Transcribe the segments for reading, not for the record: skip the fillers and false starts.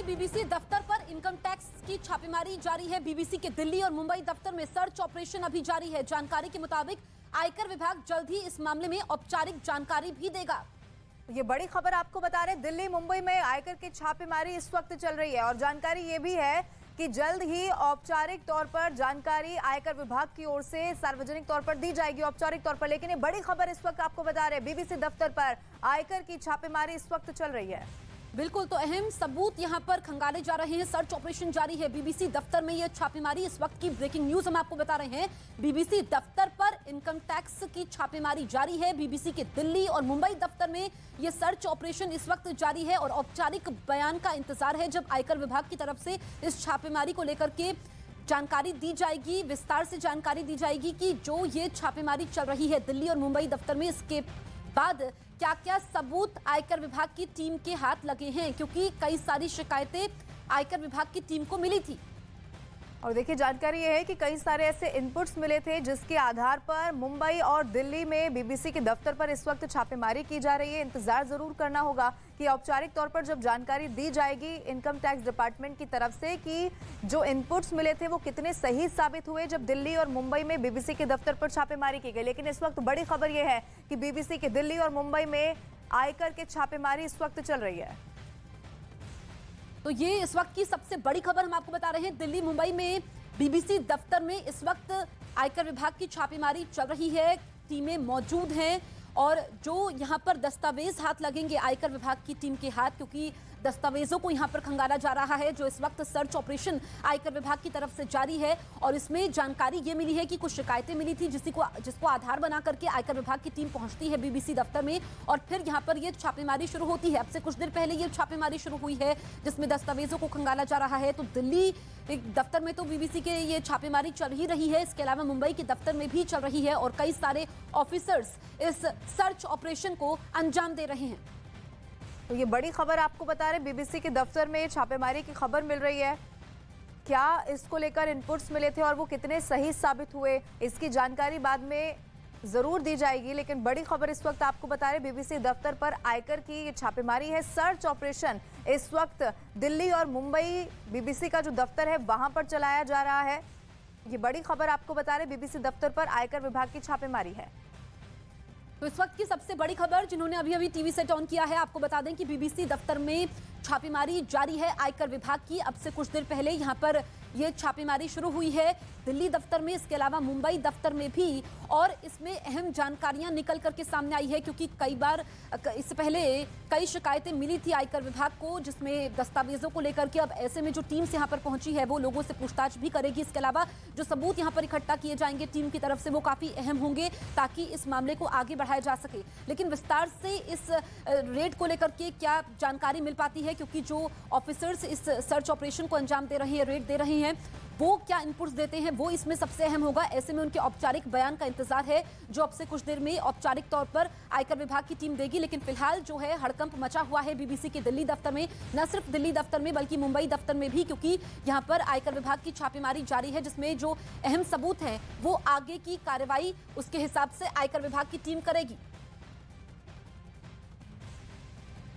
BBC दफ्तर पर income tax की छापेमारी जारी है। बीबीसी के दिल्ली और मुंबई दफ्तर में सर्च ऑपरेशन अभी जारी है। जानकारी के मुताबिक आयकर विभाग जल्द ही इस मामले में औपचारिक जानकारी भी देगा। ये बड़ी खबर आपको बता रहे, दिल्ली मुंबई में आयकर की छापेमारी इस वक्त चल रही है और जानकारी ये भी है कि जल्द ही औपचारिक तौर पर जानकारी आयकर विभाग की ओर से सार्वजनिक तौर पर दी जाएगी, औपचारिक तौर पर। लेकिन ये बड़ी खबर इस वक्त आपको बता रहे, बीबीसी दफ्तर पर आयकर की छापेमारी इस वक्त चल रही है। बिल्कुल, तो अहम सबूत यहां पर खंगाले जा रहे हैं। सर्च ऑपरेशन जारी है बीबीसी दफ्तर में। यह छापेमारी इस वक्त की ब्रेकिंग न्यूज हम आपको बता रहे हैं। बीबीसी दफ्तर पर इनकम टैक्स की छापेमारी जारी है। बीबीसी के दिल्ली और मुंबई दफ्तर में यह सर्च ऑपरेशन इस वक्त जारी है और औपचारिक बयान का इंतजार है जब आयकर विभाग की तरफ से इस छापेमारी को लेकर के जानकारी दी जाएगी, विस्तार से जानकारी दी जाएगी कि जो ये छापेमारी चल रही है दिल्ली और मुंबई दफ्तर में, इसके बाद क्या क्या सबूत आयकर विभाग की टीम के हाथ लगे हैं, क्योंकि कई सारी शिकायतें आयकर विभाग की टीम को मिली थी। और देखिए, जानकारी ये है कि कई सारे ऐसे इनपुट्स मिले थे जिसके आधार पर मुंबई और दिल्ली में बीबीसी के दफ्तर पर इस वक्त छापेमारी की जा रही है। इंतजार जरूर करना होगा कि औपचारिक तौर पर जब जानकारी दी जाएगी इनकम टैक्स डिपार्टमेंट की तरफ से कि जो इनपुट्स मिले थे वो कितने सही साबित हुए जब दिल्ली और मुंबई में बीबीसी के दफ्तर पर छापेमारी की गई। लेकिन इस वक्त बड़ी खबर यह है कि बीबीसी के दिल्ली और मुंबई में आयकर के छापेमारी इस वक्त चल रही है। तो ये इस वक्त की सबसे बड़ी खबर हम आपको बता रहे हैं। दिल्ली मुंबई में बीबीसी दफ्तर में इस वक्त आयकर विभाग की छापेमारी चल रही है। टीमें मौजूद हैं और जो यहाँ पर दस्तावेज हाथ लगेंगे आयकर विभाग की टीम के हाथ, क्योंकि दस्तावेजों को यहाँ पर खंगाला जा रहा है। जो इस वक्त सर्च ऑपरेशन आयकर विभाग की तरफ से जारी है और इसमें जानकारी ये मिली है कि कुछ शिकायतें मिली थी जिसको आधार बना करके आयकर विभाग की टीम पहुंचती है बीबीसी दफ्तर में और फिर यहाँ पर ये छापेमारी शुरू होती है। अब से कुछ देर पहले ये छापेमारी शुरू हुई है जिसमें दस्तावेजों को खंगाला जा रहा है। तो दिल्ली दफ्तर में तो बीबीसी के ये छापेमारी चल ही रही है, इसके अलावा मुंबई के दफ्तर में भी चल रही है और कई सारे ऑफिसर्स इस सर्च ऑपरेशन को अंजाम दे रहे हैं। तो ये बड़ी खबर आपको बता रहे, बीबीसी के दफ्तर में छापेमारी की खबर मिल रही है। क्या इसको लेकर इनपुट्स मिले थे और वो कितने सही साबित हुए, इसकी जानकारी बाद में जरूर दी जाएगी। लेकिन बड़ी खबर इस वक्त आपको बता रहे, बीबीसी दफ्तर पर आयकर की छापेमारी है। सर्च ऑपरेशन इस वक्त दिल्ली और मुंबई बीबीसी का जो दफ्तर है वहां पर चलाया जा रहा है। ये बड़ी खबर आपको बता रहे, बीबीसी दफ्तर पर आयकर विभाग की छापेमारी है। तो इस वक्त की सबसे बड़ी खबर, जिन्होंने अभी अभी टीवी सेट ऑन किया है, आपको बता दें कि बीबीसी दफ्तर में छापेमारी जारी है आयकर विभाग की। अब से कुछ देर पहले यहां पर यह छापेमारी शुरू हुई है दिल्ली दफ्तर में, इसके अलावा मुंबई दफ्तर में भी। और इसमें अहम जानकारियां निकल करके सामने आई है क्योंकि कई बार इससे पहले कई शिकायतें मिली थी आयकर विभाग को जिसमें दस्तावेजों को लेकर के। अब ऐसे में जो टीम से यहाँ पर पहुंची है वो लोगों से पूछताछ भी करेगी। इसके अलावा जो सबूत यहाँ पर इकट्ठा किए जाएंगे टीम की तरफ से वो काफी अहम होंगे ताकि इस मामले को आगे बढ़ाया जा सके। लेकिन विस्तार से इस रेड को लेकर के क्या जानकारी मिल पाती है, क्योंकि जो ऑफिसर्स इस सर्च ऑपरेशन को अंजाम दे रहे हैं, रेड दे रहे हैं, वो क्या इनपुट्स देते हैं वो इसमें सबसे अहम होगा। ऐसे में उनके औपचारिक बयान का इंतजार है जो अब से कुछ देर में औपचारिक तौर पर आयकर विभाग की टीम देगी। लेकिन फिलहाल जो है हड़कंप मचा हुआ है बीबीसी के दिल्ली दफ्तर में, न सिर्फ दिल्ली दफ्तर में बल्कि मुंबई दफ्तर में भी, क्योंकि यहां पर आयकर विभाग की छापेमारी जारी है जिसमें जो अहम सबूत हैं वो आगे की कार्रवाई उसके हिसाब से आयकर विभाग की टीम करेगी।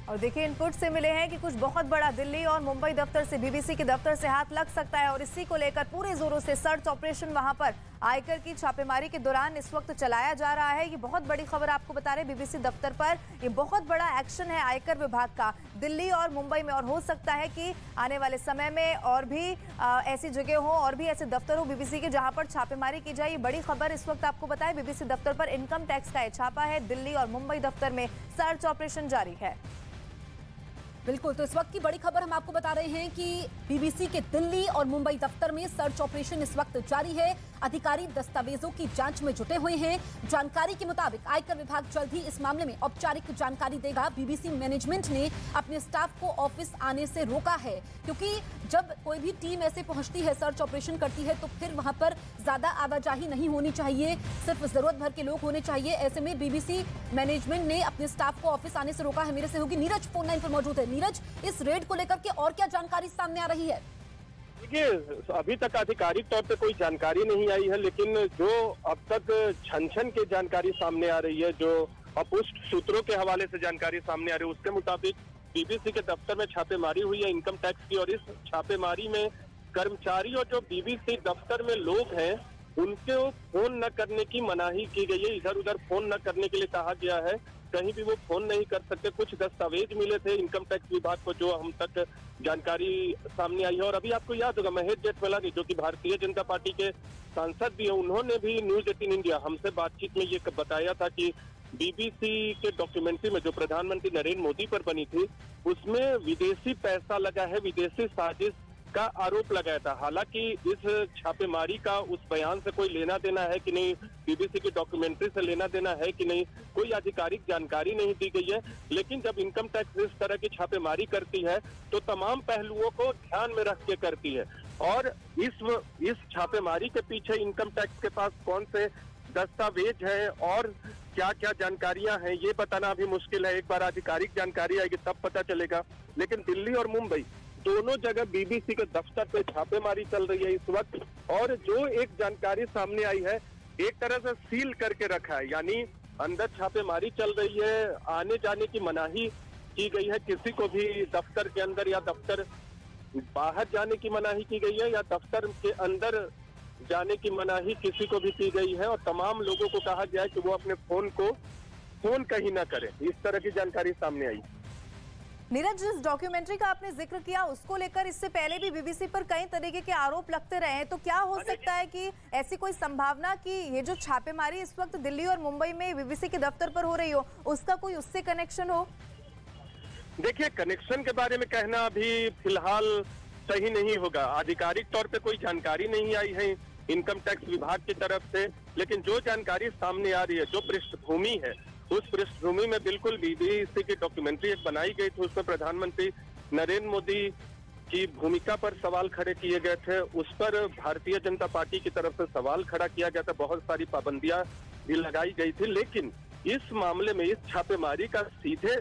और देखिए, इनपुट से मिले हैं कि कुछ बहुत बड़ा दिल्ली और मुंबई दफ्तर से बीबीसी के दफ्तर से हाथ लग सकता है और इसी को लेकर पूरे जोरों से सर्च ऑपरेशन वहां पर आयकर की छापेमारी के दौरान इस वक्त चलाया जा रहा है। ये बहुत बड़ी खबर आपको बता रहे, बीबीसी दफ्तर पर ये बहुत बड़ा एक्शन है आयकर विभाग का दिल्ली और मुंबई में। और हो सकता है कि आने वाले समय में और भी ऐसी जगह हो और भी ऐसे दफ्तर हो बीबीसी के जहां पर छापेमारी की जाए। ये बड़ी खबर इस वक्त आपको बताएं, बीबीसी दफ्तर पर इनकम टैक्स का छापा है, दिल्ली और मुंबई दफ्तर में सर्च ऑपरेशन जारी है। बिल्कुल, तो इस वक्त की बड़ी खबर हम आपको बता रहे हैं कि बीबीसी के दिल्ली और मुंबई दफ्तर में सर्च ऑपरेशन इस वक्त जारी है। अधिकारी दस्तावेजों की जांच में जुटे हुए हैं। जानकारी के मुताबिक आयकर विभाग जल्द ही इस मामले में औपचारिक जानकारी देगा। बीबीसी मैनेजमेंट ने अपने स्टाफ को ऑफिस आने से रोका है क्योंकि जब कोई भी टीम ऐसे पहुंचती है, सर्च ऑपरेशन करती है, तो फिर वहां पर ज्यादा आवाजाही नहीं होनी चाहिए, सिर्फ जरूरत भर के लोग होने चाहिए। ऐसे में बीबीसी मैनेजमेंट ने अपने स्टाफ को ऑफिस आने से रोका है। मेरे सहयोगी नीरज फोन लाइन पर मौजूद है। नीरज, इस रेड को लेकर के और क्या जानकारी सामने आ रही है? देखिए, अभी तक आधिकारिक तौर पे कोई जानकारी नहीं आई है, लेकिन जो अब तक छन के जानकारी सामने आ रही है, जो अपुष्ट सूत्रों के हवाले से जानकारी सामने आ रही है, उसके मुताबिक बीबीसी के दफ्तर में छापेमारी हुई है इनकम टैक्स की, और इस छापेमारी में कर्मचारी और जो बीबीसी दफ्तर में लोग हैं उनको फोन न करने की मनाही की गई है। इधर उधर फोन न करने के लिए कहा गया है, कहीं भी वो फोन नहीं कर सकते। कुछ दस्तावेज मिले थे इनकम टैक्स विभाग को, जो हम तक जानकारी सामने आई है। और अभी आपको याद होगा महेश जेठमलानी, जो कि भारतीय जनता पार्टी के सांसद भी है, उन्होंने भी न्यूज 18 इंडिया हमसे बातचीत में ये बताया था कि बीबीसी के डॉक्यूमेंट्री में जो प्रधानमंत्री नरेंद्र मोदी पर बनी थी उसमें विदेशी पैसा लगा है, विदेशी साजिश का आरोप लगाया था। हालांकि इस छापेमारी का उस बयान से कोई लेना देना है कि नहीं, बीबीसी की डॉक्यूमेंट्री से लेना देना है कि नहीं, कोई आधिकारिक जानकारी नहीं दी गई है। लेकिन जब इनकम टैक्स इस तरह की छापेमारी करती है तो तमाम पहलुओं को ध्यान में रख के करती है। और इस छापेमारी के पीछे इनकम टैक्स के पास कौन से दस्तावेज है और क्या क्या जानकारियां हैं ये बताना अभी मुश्किल है। एक बार आधिकारिक जानकारी आएगी तब पता चलेगा। लेकिन दिल्ली और मुंबई दोनों जगह बीबीसी के दफ्तर पे छापेमारी चल रही है इस वक्त। और जो एक जानकारी सामने आई है, एक तरह से सील करके रखा है, यानी अंदर छापेमारी चल रही है, आने जाने की मनाही की गई है। किसी को भी दफ्तर के अंदर या दफ्तर बाहर जाने की मनाही की गई है, या दफ्तर के अंदर जाने की मनाही किसी को भी की गई है। और तमाम लोगों को कहा गया है कि वो अपने फोन कहीं ना करें। इस तरह की जानकारी सामने आई। नीरज, जिस डॉक्यूमेंट्री का आपने जिक्र किया उसको लेकर इससे पहले भी बीबीसी पर कई तरीके के आरोप लगते रहे हैं, तो क्या हो सकता है कि ऐसी कोई संभावना कि ये जो छापेमारी इस वक्त दिल्ली और मुंबई में बीबीसी के दफ्तर पर हो रही हो, उसका कोई उससे कनेक्शन हो? देखिए, कनेक्शन के बारे में कहना अभी फिलहाल सही नहीं होगा। आधिकारिक तौर पे कोई जानकारी नहीं आई है इनकम टैक्स विभाग की तरफ से, लेकिन जो जानकारी सामने आ रही है, जो पृष्ठभूमि है, उस पृष्ठभूमि में बिल्कुल बीबीसी की डॉक्यूमेंट्री एक बनाई गई थी। उसमें प्रधानमंत्री नरेंद्र मोदी की भूमिका पर सवाल खड़े किए गए थे, उस पर भारतीय जनता पार्टी की तरफ से सवाल खड़ा किया गया था, बहुत सारी पाबंदियां भी लगाई गई थी। लेकिन इस मामले में इस छापेमारी का सीधे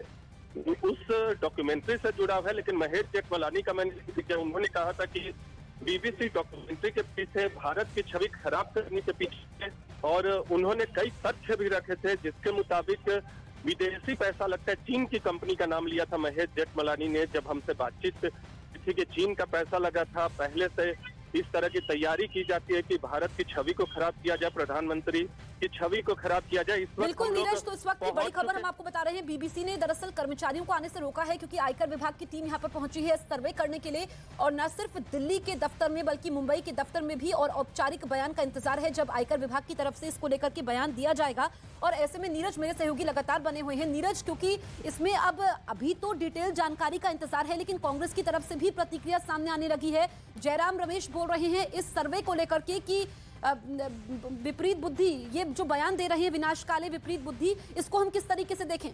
उस डॉक्यूमेंट्री से जुड़ा हुआ है। लेकिन महेश जेठमलानी का मैंने उन्होंने कहा था कि बीबीसी डॉक्यूमेंट्री के पीछे भारत की छवि खराब करने के पीछे, और उन्होंने कई तथ्य भी रखे थे जिसके मुताबिक विदेशी पैसा लगता है। चीन की कंपनी का नाम लिया था महेश जेठमलानी ने जब हमसे बातचीत थी कि चीन का पैसा लगा था। पहले से इस तरह की तैयारी की जाती है कि भारत की छवि को खराब किया जाए, प्रधानमंत्री की छवि को खराब किया जाए। इस वक्त बिल्कुल नीरज, तो इस वक्त की बड़ी खबर हम आपको बता रहे हैं, बीबीसी ने दरअसल कर्मचारियों को आने से रोका है क्योंकि आयकर विभाग की टीम यहां पर पहुंची है सर्वे करने के लिए। और न सिर्फ दिल्ली के दफ्तर में बल्कि मुंबई के दफ्तर में भी और औपचारिक बयान का इंतजार है जब आयकर विभाग की तरफ से इसको लेकर के बयान दिया जाएगा। और ऐसे में नीरज, मेरे सहयोगी लगातार बने हुए हैं। नीरज, क्योंकि इसमें अब अभी तो डिटेल जानकारी का इंतजार है, लेकिन कांग्रेस की तरफ से भी प्रतिक्रिया सामने आने लगी है। जयराम रमेश बोल रहे हैं इस सर्वे को लेकर के कि विपरीत बुद्धि, ये जो बयान दे रहे हैं विनाशकाले विपरीत बुद्धि, इसको हम किस तरीके से देखें?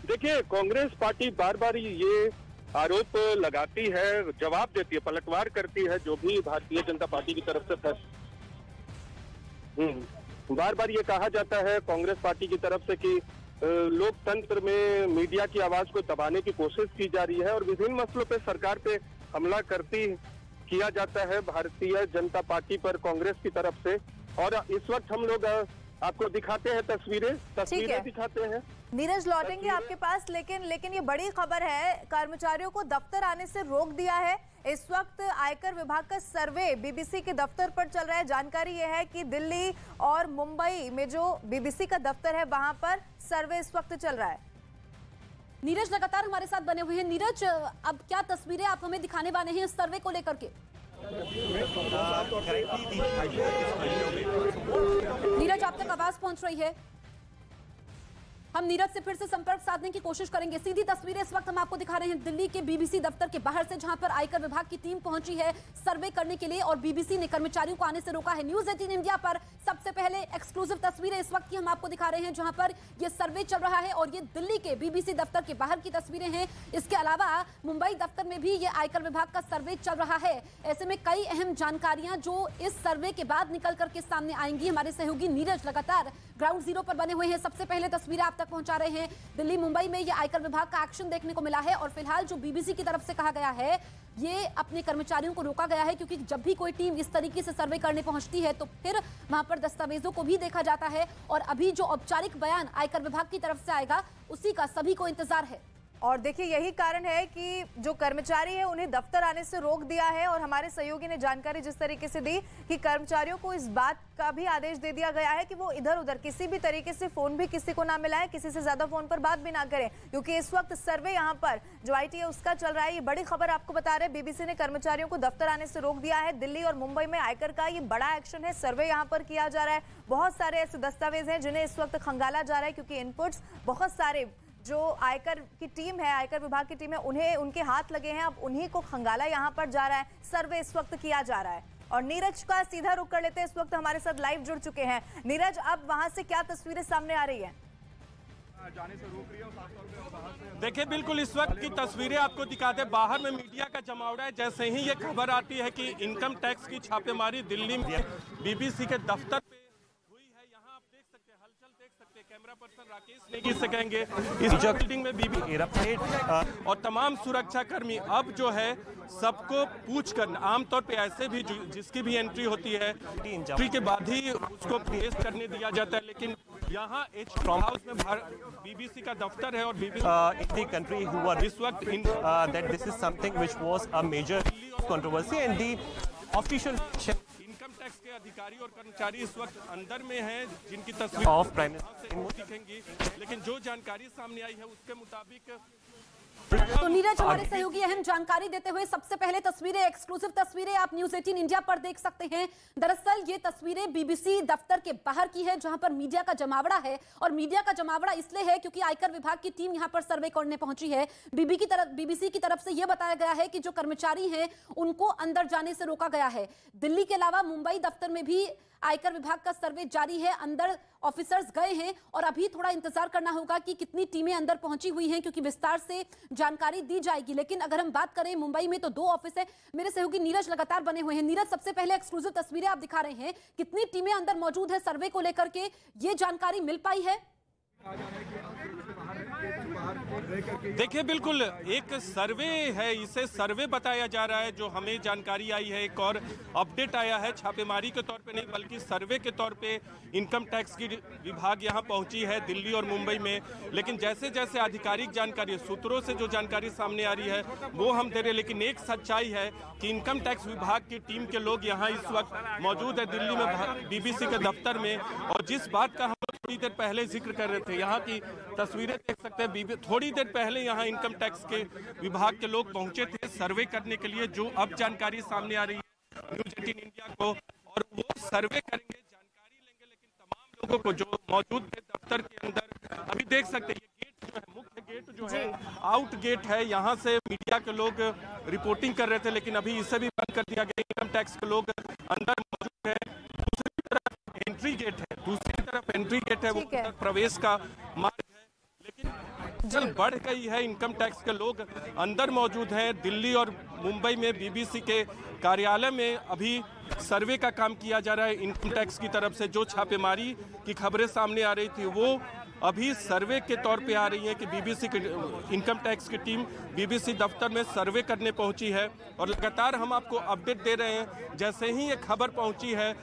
देखिए, कांग्रेस पार्टी बार बार ये आरोप लगाती है, जवाब देती है, पलटवार करती है जो भी भारतीय जनता पार्टी की तरफ से बार बार ये कहा जाता है कांग्रेस पार्टी की तरफ से कि लोकतंत्र में मीडिया की आवाज को दबाने की कोशिश की जा रही है और विभिन्न मसलों पे सरकार पे हमला किया जाता है भारतीय जनता पार्टी पर कांग्रेस की तरफ से। और इस वक्त हम लोग आपको दिखाते हैं तस्वीरें दिखाते हैं। नीरज, लौटेंगे आपके पास, लेकिन ये बड़ी खबर है, कर्मचारियों को दफ्तर आने से रोक दिया है। इस वक्त आयकर विभाग का सर्वे बीबीसी के दफ्तर पर चल रहा है। जानकारी यह है कि दिल्ली और मुंबई में जो बीबीसी का दफ्तर है वहां पर सर्वे इस वक्त चल रहा है। नीरज लगातार हमारे साथ बने हुए हैं। नीरज, अब क्या तस्वीरें आप हमें दिखाने वाले हैं इस सर्वे को लेकर के? नीरज, आप तक आवाज पहुंच रही है? हम नीरज से फिर से संपर्क साधने की कोशिश करेंगे। सीधी तस्वीरें इस वक्त हम आपको दिखा रहे हैं दिल्ली के बीबीसी दफ्तर के बाहर से, जहां पर आयकर विभाग की टीम पहुंची है सर्वे करने के लिए और बीबीसी ने कर्मचारियों को आने से रोका है। न्यूज 18 इंडिया पर सबसे पहले एक्सक्लूसिव तस्वीरें इस वक्त की हम आपको दिखा रहे हैं जहां पर यह सर्वे चल रहा है और ये दिल्ली के बीबीसी दफ्तर के बाहर की तस्वीरें हैं। इसके अलावा मुंबई दफ्तर में भी ये आयकर विभाग का सर्वे चल रहा है। ऐसे में कई अहम जानकारियां जो इस सर्वे के बाद निकल करके सामने आएंगी। हमारे सहयोगी नीरज लगातार ग्राउंड जीरो पर बने हुए हैं, सबसे पहले तस्वीरें आप तक पहुंचा रहे हैं। दिल्ली मुंबई में ये आयकर विभाग का एक्शन देखने को मिला है और फिलहाल जो बीबीसी की तरफ से कहा गया है, ये अपने कर्मचारियों को रोका गया है क्योंकि जब भी कोई टीम इस तरीके से सर्वे करने पहुंचती है तो फिर वहां पर दस्तावेजों को भी देखा जाता है और अभी जो औपचारिक बयान आयकर विभाग की तरफ से आएगा उसी का सभी को इंतजार है। और देखिए यही कारण है कि जो कर्मचारी है उन्हें दफ्तर आने से रोक दिया है और हमारे सहयोगी ने जानकारी जिस तरीके से दी कि कर्मचारियों को इस बात का भी आदेश दे दिया गया है कि वो इधर उधर किसी भी तरीके से फोन भी किसी को ना मिलाएं, किसी से ज्यादा फोन पर बात भी ना करें, क्योंकि इस वक्त सर्वे यहाँ पर जो IT है उसका चल रहा है। ये बड़ी खबर आपको बता रहे हैं, BBC ने कर्मचारियों को दफ्तर आने से रोक दिया है। दिल्ली और मुंबई में आयकर का ये बड़ा एक्शन है, सर्वे यहाँ पर किया जा रहा है। बहुत सारे ऐसे दस्तावेज हैं जिन्हें इस वक्त खंगाला जा रहा है, क्योंकि इनपुट्स बहुत सारे जो आयकर की टीम है, आयकर विभाग की टीम है, उन्हें उनके हाथ लगे हैं। अब उन्हीं को खंगाला यहाँ पर जा रहा है, सर्वे इस वक्त किया जा रहा है। और नीरज का सीधा रुख कर लेते हैं, इस वक्त हमारे साथ लाइव जुड़ चुके हैं। नीरज, अब वहां से क्या तस्वीरें सामने आ रही है? देखिए, बिल्कुल इस वक्त की तस्वीरें आपको दिखाते, बाहर में मीडिया का जमावड़ा है। जैसे ही ये खबर आती है कि इनकम टैक्स की छापेमारी दिल्ली में BBC के दफ्तर पे हुई है, यहाँ आप देख सकते हैं, हलचल देख सकते हैं। कैमरा पर्सन राकेश नेगी से कहेंगे इस बिल्डिंग में BBC और तमाम सुरक्षा कर्मी अब जो है सबको पूछ कर, आमतौर पे ऐसे भी जिसकी भी एंट्री होती है एंट्री के बाद ही उसको प्लेस करने दिया जाता है, लेकिन यहाँ हाउस में BBC का दफ्तर है और BBC country who are इस वक्त that this is something which was a major controversy and the official income tax के अधिकारी और कर्मचारी इस वक्त अंदर में हैं, जिनकी तस्वीर of Prime Minister दिखेंगी, लेकिन जो जानकारी सामने आई है उसके मुताबिक। तो नीरज, हमारे सहयोगी अहम जानकारी देते हुए, सबसे पहले तस्वीरें, एक्सक्लूसिव तस्वीरें आप न्यूज़ 18 इंडिया पर देख सकते हैं। दरअसल ये तस्वीरें BBC दफ्तर के बाहर की है, जहां पर मीडिया का जमावड़ा है। और मीडिया का जमावड़ा इसलिए है क्योंकि आयकर विभाग की टीम यहां पर सर्वे करने पहुंची है। BBC की तरफ से यह बताया गया है कि जो कर्मचारी हैं उनको अंदर जाने से रोका गया है। दिल्ली के अलावा मुंबई दफ्तर में भी आयकर विभाग का सर्वे जारी है, अंदर ऑफिसर्स गए हैं और अभी थोड़ा इंतजार करना होगा कि कितनी टीमें अंदर पहुंची हुई हैं, क्योंकि विस्तार से जानकारी दी जाएगी। लेकिन अगर हम बात करें मुंबई में तो 2 ऑफिस है। मेरे सहयोगी नीरज लगातार बने हुए हैं। नीरज, सबसे पहले एक्सक्लूसिव तस्वीरें आप दिखा रहे हैं, कितनी टीमें अंदर मौजूद है सर्वे को लेकर के, ये जानकारी मिल पाई है? देखिए, बिल्कुल एक सर्वे है, इसे सर्वे बताया जा रहा है। जो हमें जानकारी आई है, एक और अपडेट आया है, छापेमारी के तौर पे नहीं बल्कि सर्वे के तौर पे इनकम टैक्स की विभाग यहां पहुंची है दिल्ली और मुंबई में। लेकिन जैसे जैसे आधिकारिक जानकारी, सूत्रों से जो जानकारी सामने आ रही है वो हम दे रहे हैं। लेकिन एक सच्चाई है कि इनकम टैक्स विभाग की टीम के लोग यहाँ इस वक्त मौजूद है दिल्ली में BBC के दफ्तर में। और जिस बात का हम थोड़ी देर पहले जिक्र कर रहे थे, यहाँ की तस्वीरें देख सकते हैं, थोड़ी देर पहले यहाँ इनकम टैक्स के विभाग के लोग पहुंचे थे सर्वे करने के लिए, जो अब जानकारी सामने आ रही है न्यूज़ 18 इंडिया को। और वो सर्वे करेंगे, जानकारी लेंगे, लेकिन तमाम लोगों को जो मौजूद थे दफ्तर के अंदर, अभी देख सकते हैं ये गेट जो है, मुख्य गेट जो है आउट गेट है, यहाँ से मीडिया के लोग रिपोर्टिंग कर रहे थे, लेकिन अभी इसे भी बंद कर दिया गया। इनकम टैक्स के लोग अंदर मौजूद है। दूसरी तरफ एंट्री गेट है, वो प्रवेश का मार्ग है, लेकिन चल बढ़ गई है। इनकम टैक्स के लोग अंदर मौजूद हैं। दिल्ली और मुंबई में BBC के कार्यालय में अभी सर्वे का काम किया जा रहा है। इनकम टैक्स की तरफ से जो छापेमारी की खबरें सामने आ रही थी वो अभी सर्वे के तौर पे आ रही है कि BBC की इनकम टैक्स की टीम BBC दफ्तर में सर्वे करने पहुंची है। और लगातार हम आपको अपडेट दे रहे हैं, जैसे ही ये खबर पहुंची है।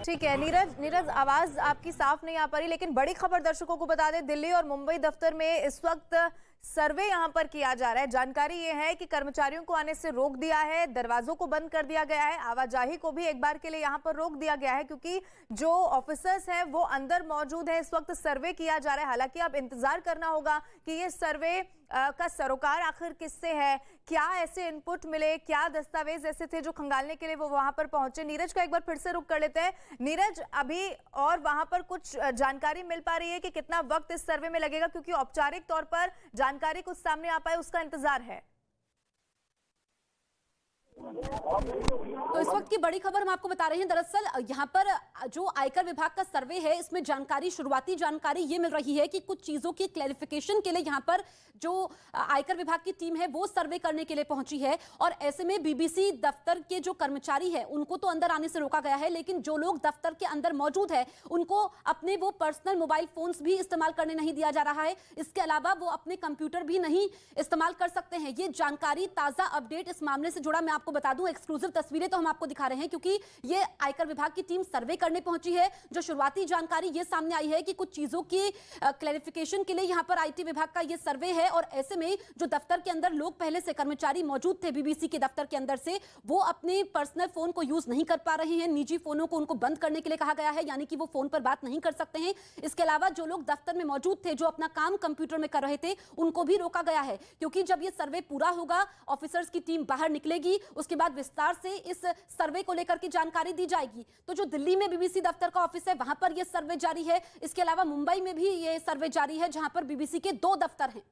ठीक है नीरज, आवाज आपकी साफ नहीं आ पा रही, लेकिन बड़ी खबर दर्शकों को बता दें, दिल्ली और मुंबई दफ्तर में इस वक्त सर्वे यहां पर किया जा रहा है। जानकारी यह है कि कर्मचारियों को आने से रोक दिया है, दरवाजों को बंद कर दिया गया है, आवाजाही को भी एक बार के लिए यहां पर रोक दिया गया है, क्योंकि जो ऑफिसर्स हैं वो अंदर मौजूद हैं। इस वक्त सर्वे किया जा रहा है। हालांकि अब इंतजार करना होगा कि ये सर्वे का सरोकार आखिर किससे है, क्या ऐसे इनपुट मिले, क्या दस्तावेज ऐसे थे जो खंगालने के लिए वो वहां पर पहुंचे। नीरज का एक बार फिर से रुक कर लेते हैं। नीरज, अभी और वहां पर कुछ जानकारी मिल पा रही है कि कितना वक्त इस सर्वे में लगेगा, क्योंकि औपचारिक तौर पर जानकारी कुछ सामने आ पाए उसका इंतजार है। तो इस वक्त की बड़ी खबर हम आपको बता रहे हैं। दरअसल यहाँ पर जो आयकर विभाग का सर्वे है, इसमें जानकारी, शुरुआती जानकारी ये मिल रही है कि कुछ चीजों की क्लैरिफिकेशन के लिए यहाँ पर जो आयकर विभाग की टीम है वो सर्वे करने के लिए पहुंची है। और ऐसे में BBC दफ्तर के जो कर्मचारी हैं उनको तो अंदर आने से रोका गया है, लेकिन जो लोग दफ्तर के अंदर मौजूद है उनको अपने वो पर्सनल मोबाइल फोन्स भी इस्तेमाल करने नहीं दिया जा रहा है। इसके अलावा वो अपने कंप्यूटर भी नहीं इस्तेमाल कर सकते हैं। ये जानकारी, ताजा अपडेट इस मामले से जुड़ा मैं आपको आपको बता दूं, एक्सक्लूसिव तस्वीरें तो हम आपको दिखा रहे हैं क्योंकि ये आयकर विभाग की टीम सर्वे करने पहुंची है। जो शुरुआती जानकारी ये सामने आई है कि कुछ चीजों की क्लैरिफिकेशन के लिए यहां पर आईटी विभाग का ये सर्वे है और ऐसे में जो दफ्तर के अंदर लोग पहले से कर्मचारी मौजूद थे बीबीसी के दफ्तर के अंदर से, वो अपने पर्सनल फोन को यूज नहीं कर पा रहे हैं। निजी फोनों को उनको बंद करने के लिए कहा गया है, यानी कि वो फोन पर बात नहीं कर सकते हैं। इसके अलावा जो लोग दफ्तर में मौजूद थे, जो अपना काम कंप्यूटर में कर रहे थे, उनको भी रोका गया है क्योंकि जब ये सर्वे पूरा होगा, ऑफिसर्स की टीम बाहर निकलेगी, उसके बाद विस्तार से इस सर्वे को लेकर के जानकारी दी जाएगी। तो जो दिल्ली में बीबीसी दफ्तर का ऑफिस है, वहां पर यह सर्वे जारी है। इसके अलावा मुंबई में भी ये सर्वे जारी है, जहां पर बीबीसी के 2 दफ्तर हैं।